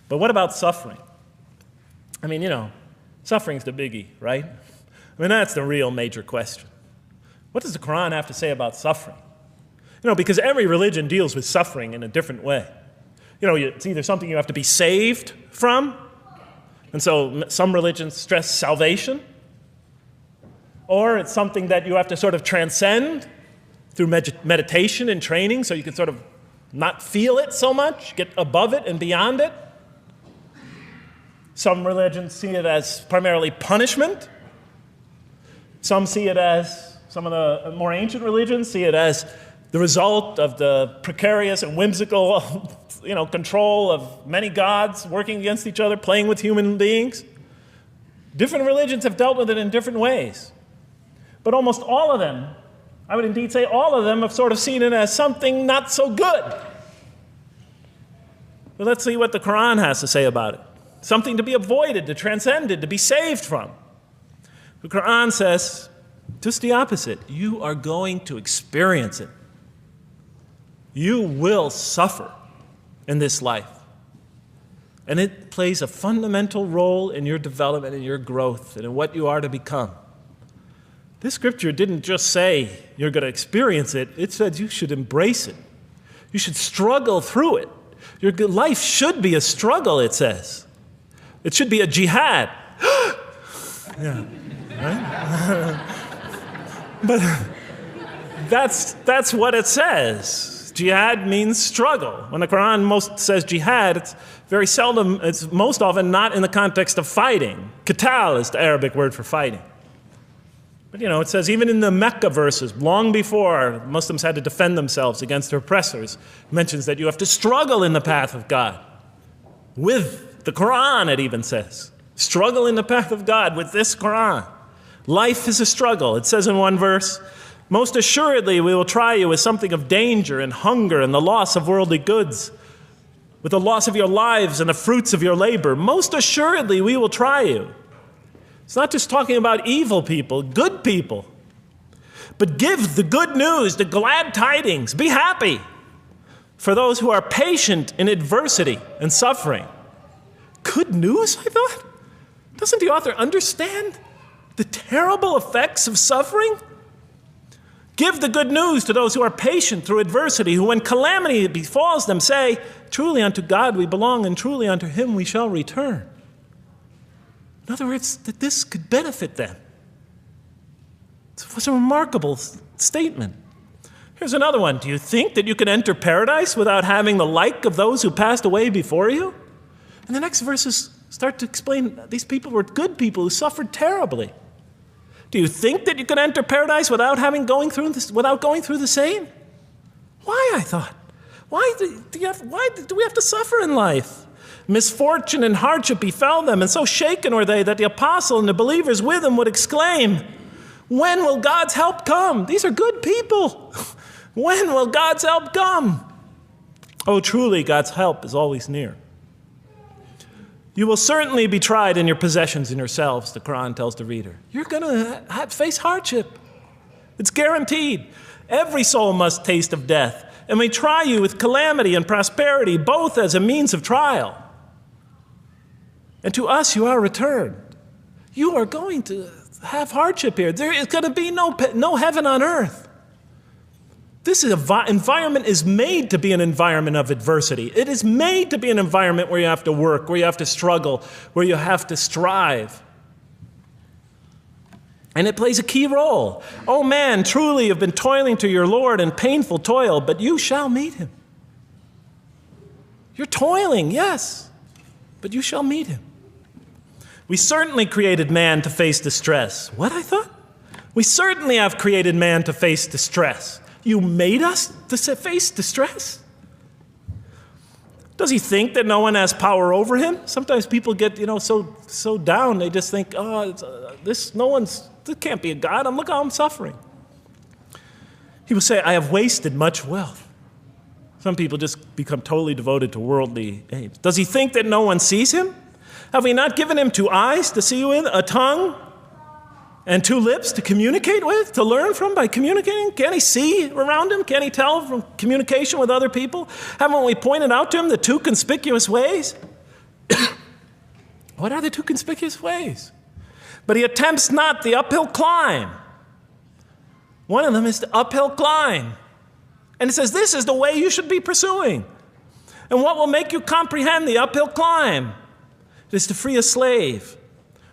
But what about suffering? I mean, suffering's the biggie, right? I mean, that's the real major question. What does the Quran have to say about suffering? Because every religion deals with suffering in a different way. It's either something you have to be saved from, and so some religions stress salvation, or it's something that you have to sort of transcend through meditation and training so you can sort of not feel it so much, get above it and beyond it. Some religions see it as primarily punishment. Some see it as, some of the more ancient religions see it as the result of the precarious and whimsical, control of many gods working against each other, playing with human beings. Different religions have dealt with it in different ways. But almost all of them, I would indeed say all of them, have sort of seen it as something not so good. But let's see what the Quran has to say about it. Something to be avoided, to transcended, to be saved from. The Quran says just the opposite. You are going to experience it. You will suffer in this life. And it plays a fundamental role in your development, in your growth, and in what you are to become. This scripture didn't just say you're going to experience it. It said you should embrace it. You should struggle through it. Your life should be a struggle, it says. It should be a jihad. Yeah, right? But that's what it says. Jihad means struggle. When the Quran most says jihad, it's very seldom, it's most often not in the context of fighting. Qital is the Arabic word for fighting. But it says even in the Mecca verses, long before Muslims had to defend themselves against their oppressors, it mentions that you have to struggle in the path of God. With the Quran, it even says. Struggle in the path of God with this Quran. Life is a struggle. It says in one verse, most assuredly we will try you with something of danger and hunger and the loss of worldly goods, with the loss of your lives and the fruits of your labor. Most assuredly we will try you. It's not just talking about evil people, good people. But give the good news, the glad tidings. Be happy for those who are patient in adversity and suffering. Good news, I thought? Doesn't the author understand the terrible effects of suffering? Give the good news to those who are patient through adversity, who when calamity befalls them say, truly unto God we belong and truly unto him we shall return. In other words, that this could benefit them. It was a remarkable statement. Here's another one. Do you think that you can enter paradise without having the like of those who passed away before you? And the next verses start to explain these people were good people who suffered terribly. Do you think that you can enter paradise without going through the same? Why, I thought? Why do we have to suffer in life? Misfortune and hardship befell them, and so shaken were they that the apostle and the believers with him would exclaim, when will God's help come? These are good people. When will God's help come? Oh, truly, God's help is always near. You will certainly be tried in your possessions and yourselves, the Quran tells the reader. You're going to face hardship. It's guaranteed. Every soul must taste of death, and we try you with calamity and prosperity, both as a means of trial. And to us you are returned. You are going to have hardship here. There is going to be no heaven on earth. This environment is made to be an environment of adversity. It is made to be an environment where you have to work, where you have to struggle, where you have to strive. And it plays a key role. Oh man, truly you've been toiling to your Lord in painful toil, but you shall meet him. You're toiling, yes, but you shall meet him. We certainly created man to face distress. What, I thought? We certainly have created man to face distress. You made us to face distress? Does he think that no one has power over him? Sometimes people get, so down. They just think, this can't be a God. Look how I'm suffering. He will say, I have wasted much wealth. Some people just become totally devoted to worldly aims. Does he think that no one sees him? Have we not given him 2 eyes to see with, a tongue, and 2 lips to communicate with, to learn from by communicating? Can't he see around him? Can't he tell from communication with other people? Haven't we pointed out to him the 2 conspicuous ways? What are the two conspicuous ways? But he attempts not the uphill climb. One of them is the uphill climb. And it says this is the way you should be pursuing. And what will make you comprehend the uphill climb? It is to free a slave,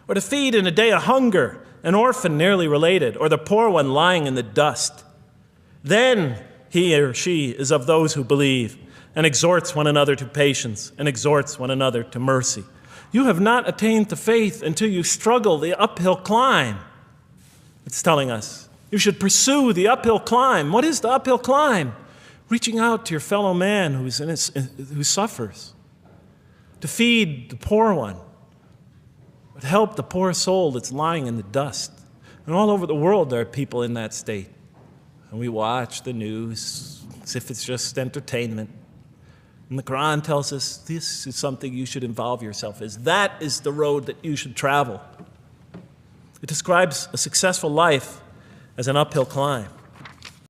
or to feed in a day of hunger an orphan nearly related, or the poor one lying in the dust. Then he or she is of those who believe, and exhorts one another to patience, and exhorts one another to mercy. You have not attained to faith until you struggle the uphill climb. It's telling us you should pursue the uphill climb. What is the uphill climb? Reaching out to your fellow man who suffers, to feed the poor one, but help the poor soul that's lying in the dust. And all over the world there are people in that state. And we watch the news as if it's just entertainment. And the Quran tells us this is something you should involve yourself in. That is the road that you should travel. It describes a successful life as an uphill climb.